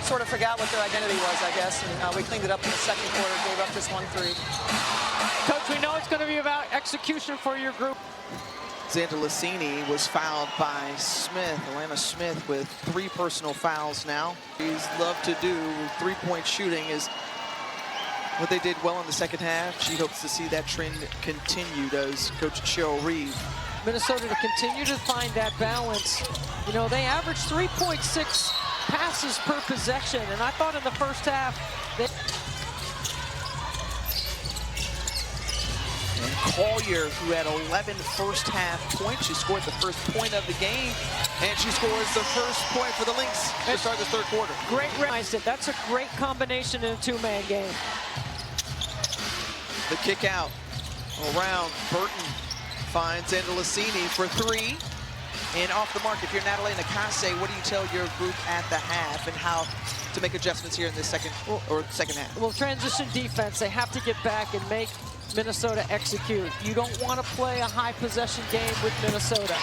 sort of forgot what their identity was, I guess, and we cleaned it up in the second quarter, gave up just 1 3. Coach, we know it's going to be about execution for your group. Zandalicini was fouled by Smith. Alana Smith with 3 personal fouls now. He's loved to do three-point shooting is what they did well in the second half. She hopes to see that trend continue, does Coach Cheryl Reeve. Minnesota to continue to find that balance. You know, they averaged 3.6 passes per possession, and I thought in the first half they... And Collier, who had 11 first half points, she scored the first point of the game, and she scores the first point for the Lynx to start this third quarter. Great, that's a great combination in a two-man game. The kick out around Burton finds Zandalicini for 3. And off the mark, if you're Natalie Nakase, what do you tell your group at the half and how to make adjustments here in this second half? Well, transition defense, they have to get back and make Minnesota execute. You don't want to play a high possession game with Minnesota.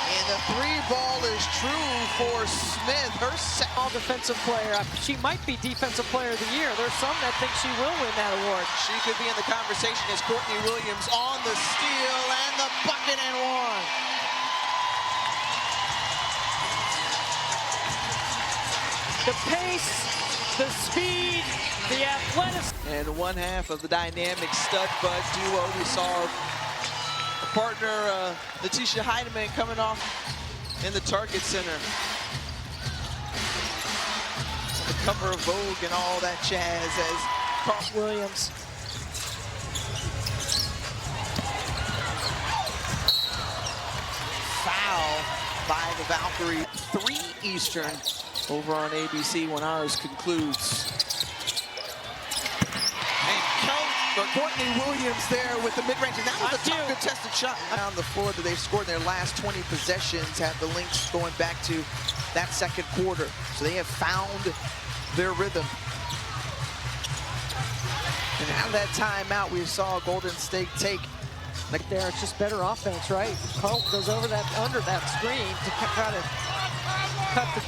And the 3-ball is true for Smith. Her all defensive player. She might be defensive player of the year. There's some that think she will win that award. She could be in the conversation as Courtney Williams on the steal and the bucket and one. The pace, the speed, the athleticism. And one half of the dynamic stud-bud duo. We saw our partner, Letitia Heidemann, coming off in the Target Center. The cover of Vogue and all that jazz as Carl Williams. Foul by the Valkyries. 3 Eastern over on ABC when ours concludes. Courtney Williams there with the mid-range, and that was a tough contested shot on the floor that they've scored in their last 20 possessions, have the Lynx going back to that second quarter. So they have found their rhythm. And out of that timeout, we saw Golden State take. Like there, it's just better offense, right? Pope goes over that, under that screen to try to cut the...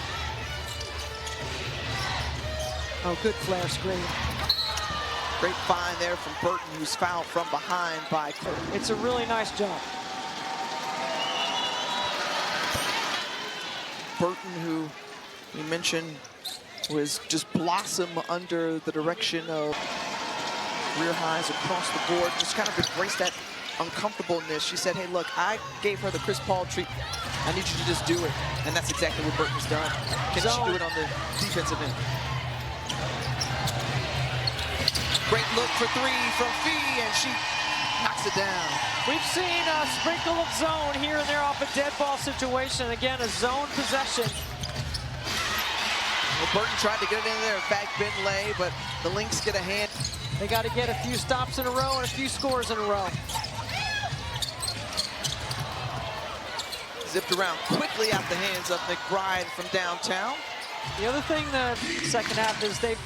Oh, good flare screen. Great find there from Burton, who's fouled from behind by... It's a really nice jump. Burton, who we mentioned was just blossom under the direction of rear highs across the board, just kind of embraced that uncomfortableness. She said, hey, look, I gave her the Chris Paul treat. I need you to just do it. And that's exactly what Burton's done. Can she do it on the defensive end? Great look for 3 from Fee, and she knocks it down. We've seen a sprinkle of zone here and there off a dead ball situation. Again, a zone possession. Well, Burton tried to get it in there, back bin lay, but the Lynx get a hand. They got to get a few stops in a row and a few scores in a row. Zipped around quickly out the hands of McBride from downtown. The other thing the second half is they've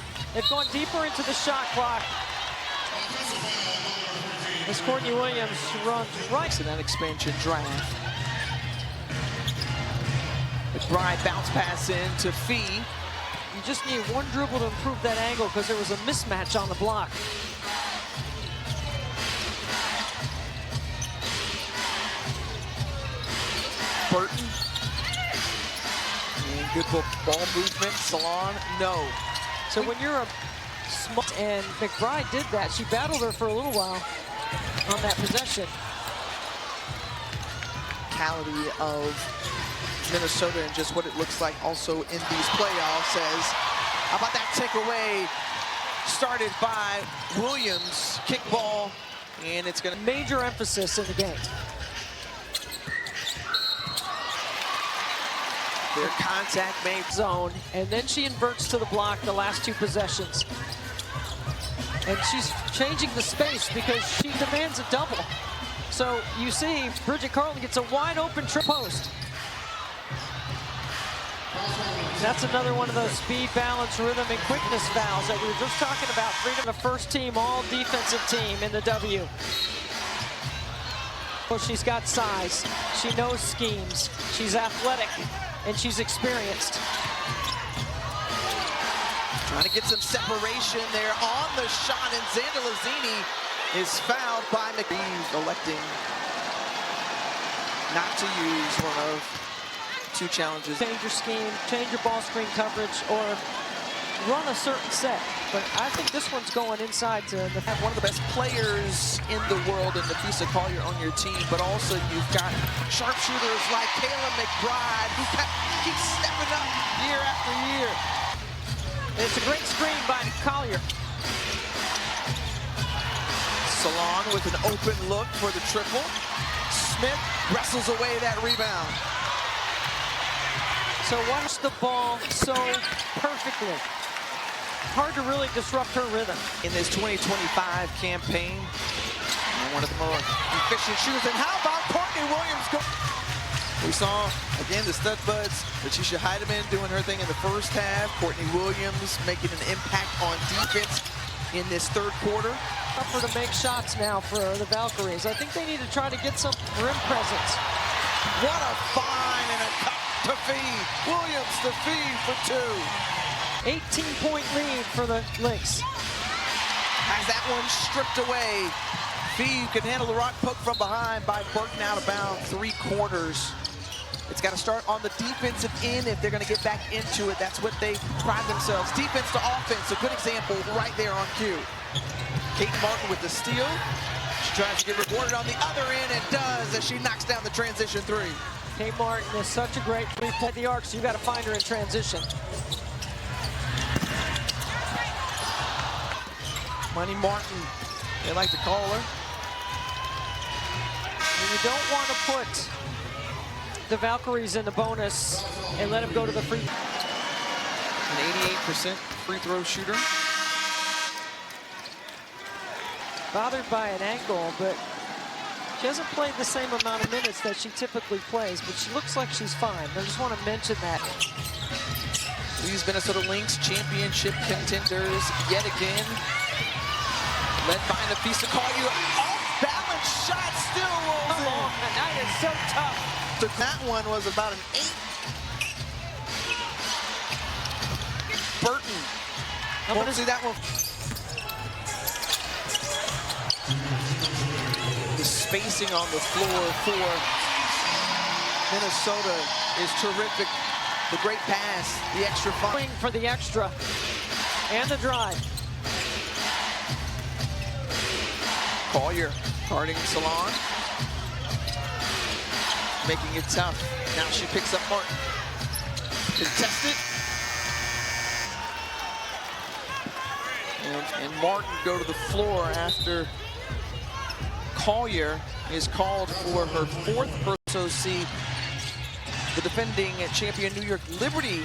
gone deeper into the shot clock. As Courtney Williams runs right in that expansion draft. McBride bounce pass in to Fee. You just need one dribble to improve that angle because there was a mismatch on the block. Burton. And good ball movement. Salon, no. So when you're a small, and McBride did that, she battled her for a little while on that possession. Quality of Minnesota and just what it looks like also in these playoffs says, how about that takeaway started by Williams, kickball, and it's gonna... Major emphasis in the game. Their contact made zone, and then she inverts to the block the last 2 possessions. And she's changing the space because she demands a double. So you see, Bridget Carlton gets a wide open post. That's another one of those speed, balance, rhythm, and quickness fouls that we were just talking about. Freedom, the first team, all defensive team in the W. Well, she's got size, she knows schemes, she's athletic, and she's experienced. Trying to get some separation there on the shot, and Zandalazini is fouled by McBee, electing not to use one of two challenges. Change your scheme, change your ball screen coverage, or run a certain set. But I think this one's going inside to the... Have one of the best players in the world in Nafisa Collier on your team, but also you've got sharpshooters like Kayla McBride who keeps stepping up year after year. It's a great screen by Collier. Salon with an open look for the triple. Smith wrestles away that rebound. So watch the ball so perfectly. Hard to really disrupt her rhythm. In this 2025 campaign, one of the more efficient shooters. And how about Courtney Williams? We saw, again, the stud buds, Letitia Heidemann doing her thing in the first half. Courtney Williams making an impact on defense in this third quarter. Tougher to make shots now for the Valkyries. I think they need to try to get some rim presence. What a find and a cut to feed. Williams to feed for two. 18-point lead for the Lynx. Has that one stripped away. Fee can handle the rock poke from behind by Burton out of bounds. 3 quarters. It's got to start on the defensive end if they're going to get back into it. That's what they pride themselves. Defense to offense. A good example right there on cue. Kate Martin with the steal. She tries to get rewarded on the other end and does as she knocks down the transition 3. Kate Martin is such a great three-point the arc, so you got to find her in transition. Money Martin, they like to call her. And you don't want to put the Valkyries in the bonus and let them go to the free. An 88% free throw shooter. Bothered by an ankle, but she hasn't played the same amount of minutes that she typically plays, but she looks like she's fine. I just want to mention that. These Minnesota Lynx championship contenders yet again. Led by Nafisa Collier. Off-balance shot still rolls in. Oh, that is so tough. So that one was about an 8. Burton. Won't see that one. The spacing on the floor for Minnesota is terrific. The great pass, the extra fun. For the extra and the drive. Collier guarding Salon. Making it tough. Now she picks up Martin. Contested. And Martin go to the floor after Collier is called for her 4th OC. The defending champion New York Liberty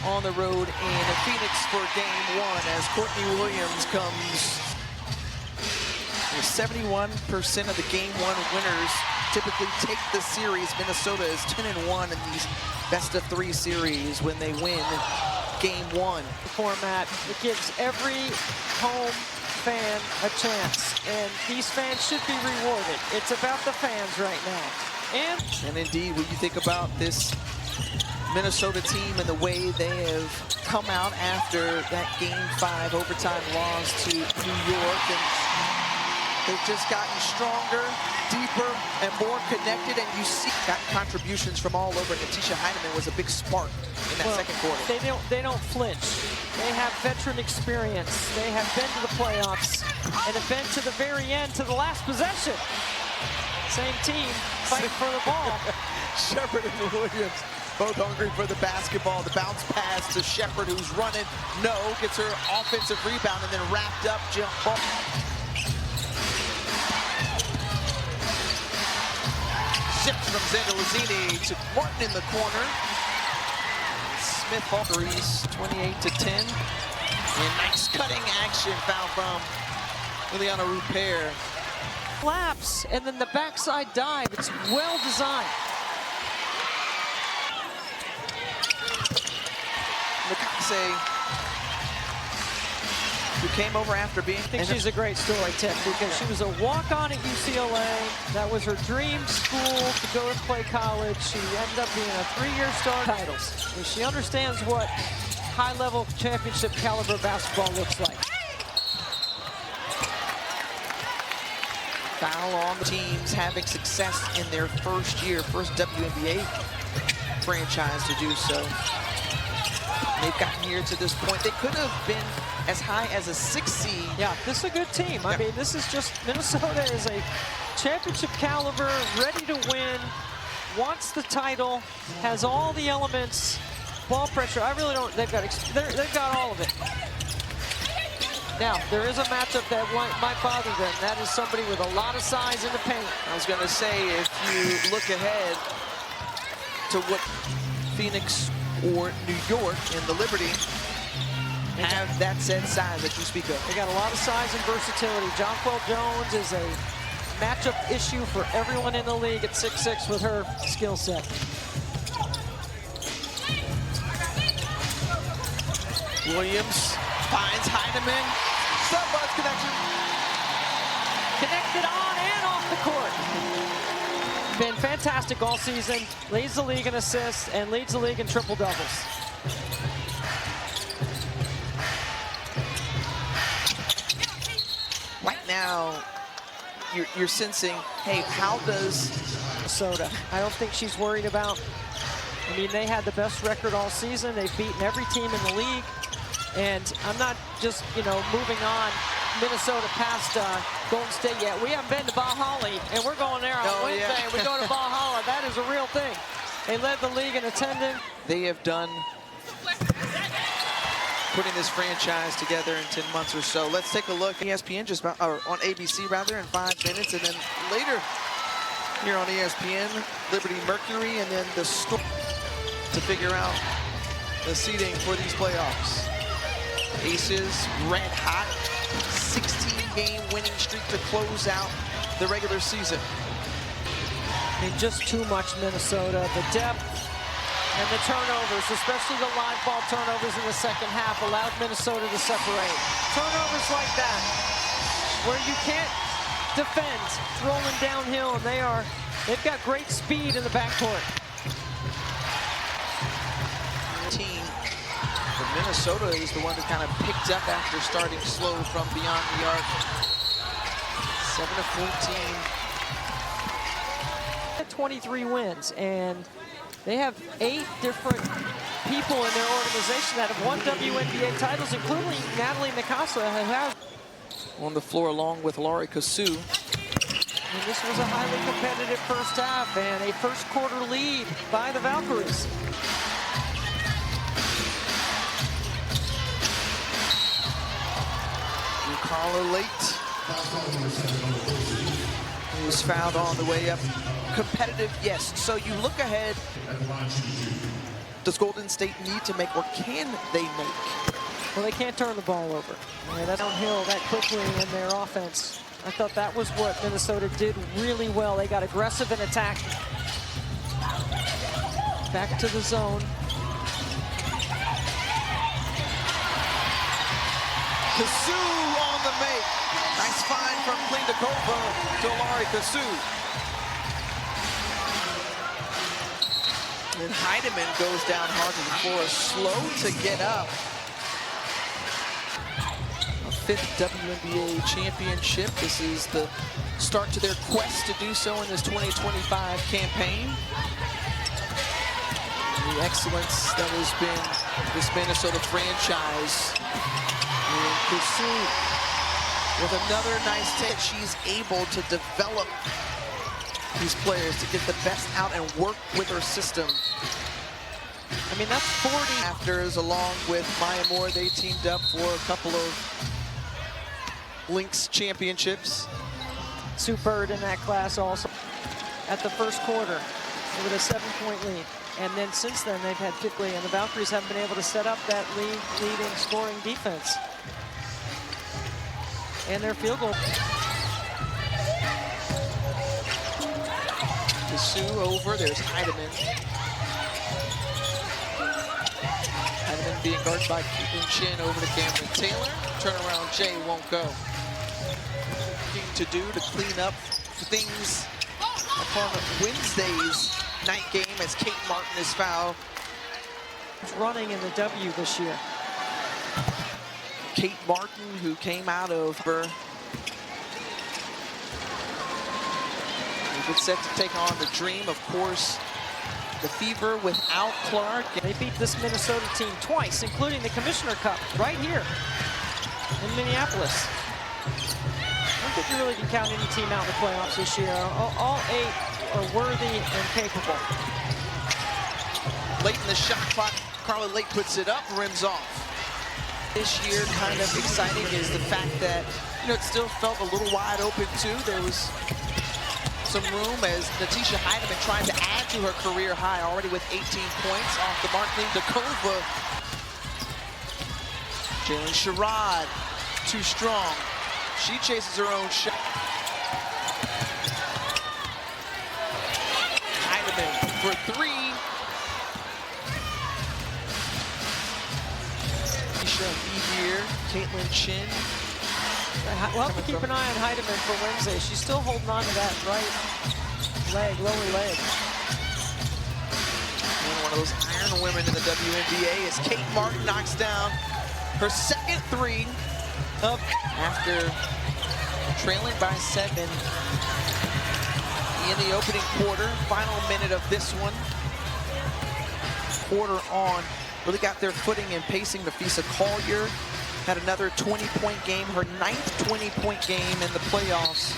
on the road in Phoenix for game 1 as Courtney Williams comes. 71% of the game 1 winners typically take the series. Minnesota is 10-1 in these best-of-3 series when they win game 1. The format, it gives every home fan a chance, and these fans should be rewarded. It's about the fans right now. And indeed, when you think about this Minnesota team and the way they have come out after that game 5 overtime loss to New York, and they've just gotten stronger, deeper, and more connected, and you see got contributions from all over. Letitia Heidemann was a big spark in that second quarter. They don't flinch. They have veteran experience. They have been to the playoffs and have been to the very end, to the last possession. Same team fighting for the ball. Shepard and Williams both hungry for the basketball. The bounce pass to Shepard, who's running. No, gets her offensive rebound and then wrapped up jump ball. Shift from Zandalazini to Martin in the corner. Smith Valkyries 28-10. And nice cutting action foul from Liliana Rupert. Flaps, and then the backside dive. It's well designed. Mikase, who came over after being... I think she's a great story, Tim, because she was a walk-on at UCLA. That was her dream school to go and play college. She ended up being a 3-year star titles. And she understands what high-level championship caliber basketball looks like. Foul on the teams having success in their first year, first WNBA franchise to do so. They've gotten here to this point. They could have been as high as a 6 seed. Yeah, this is a good team. I mean, this is just, Minnesota is a championship caliber, ready to win, wants the title, has all the elements, ball pressure. I really don't, they've got all of it. Now, there is a matchup that might bother them. That is somebody with a lot of size in the paint. I was going to say, if you look ahead to what Phoenix or New York in the Liberty have that said size that you speak of. They got a lot of size and versatility. Jonquel Jones is a matchup issue for everyone in the league at 6'6" with her skill set. Williams finds Heidemann. Sub-buzz connection. Connected on and off the court. Been fantastic all season. Leads the league in assists and leads the league in triple doubles. Right now, you're sensing, hey, how does Minnesota? I don't think she's worried about. I mean, they had the best record all season. They've beaten every team in the league. And I'm not just, moving on Minnesota past Golden State yet. We haven't been to Bahali, and we're going there on Wednesday. Yeah. We're going to Valhalla. That is a real thing. They led the league in attendance. They have done putting this franchise together in 10 months or so. Let's take a look. ESPN just about, or on ABC rather, in 5 minutes, and then later here on ESPN, Liberty Mercury, and then the Storm to figure out the seeding for these playoffs. Aces red hot, 16-game winning streak to close out the regular season. I mean, just too much Minnesota. The depth and the turnovers, especially the live ball turnovers in the second half, allowed Minnesota to separate. Turnovers like that, where you can't defend, rolling downhill, and they've got great speed in the backcourt. But Minnesota is the one that kind of picked up after starting slow from beyond the arc. 7 of 14. 23 wins, and they have 8 different people in their organization that have won WNBA titles, including Natalie Mikasa, who has on the floor along with Laurie Cassou. And this was a highly competitive first half and a first quarter lead by the Valkyries. Carla late. He was fouled on the way up. Competitive, yes. So you look ahead. Does Golden State need to make, or can they make? Well, they can't turn the ball over. That's downhill that quickly in their offense. I thought that was what Minnesota did really well. They got aggressive in attack. Back to the zone. Cassou on the make. Nice find from Klindakova to Laurie Cassou. And Heidemann goes down hard to the floor, slow to get up. A 5th WNBA championship. This is the start to their quest to do so in this 2025 campaign. And the excellence that has been this Minnesota franchise. And Cassou with another nice take. She's able to develop these players to get the best out and work with her system. I mean, that's 40. Afters, along with Maya Moore, they teamed up for a couple of Lynx championships. Sue Bird in that class also. At the first quarter, with a 7-point lead. And then since then, they've had 50, and the Valkyries haven't been able to set up that leading scoring defense. And their field goal. Cassou over, there's Heidemann. Heidemann being guarded by Keaton Chin over to Cameron Taylor. Turnaround Jay won't go. To do to clean up things upon Wednesday's night game as Kate Martin is fouled. running in the W this year. Kate Martin, who came out of her. It's set to take on the Dream, of course. The Fever without Clark. They beat this Minnesota team twice, including the Commissioner Cup right here in Minneapolis. I don't think you really can count any team out in the playoffs this year. All 8 are worthy and capable. Late in the shot clock, Carla Lake puts it up, rims off. This year, kind of exciting is the fact that, you know, it still felt a little wide open too. There was some room as Natisha Heidemann trying to add to her career high, already with 18 points off the mark. Dakova. Jalen Sherrod, too strong. She chases her own shot. Heidemann for 3. Here, Caitlin Chin. We'll have to keep an eye on Heidemann for Wednesday. She's still holding on to that right leg, lower leg. And one of those iron women in the WNBA as Kate Martin knocks down her second 3 after trailing by 7 in the opening quarter. Final minute of this one. Quarter on. Really got their footing and pacing. Nafisa Collier had another 20-point game, her 9th 20-point game in the playoffs.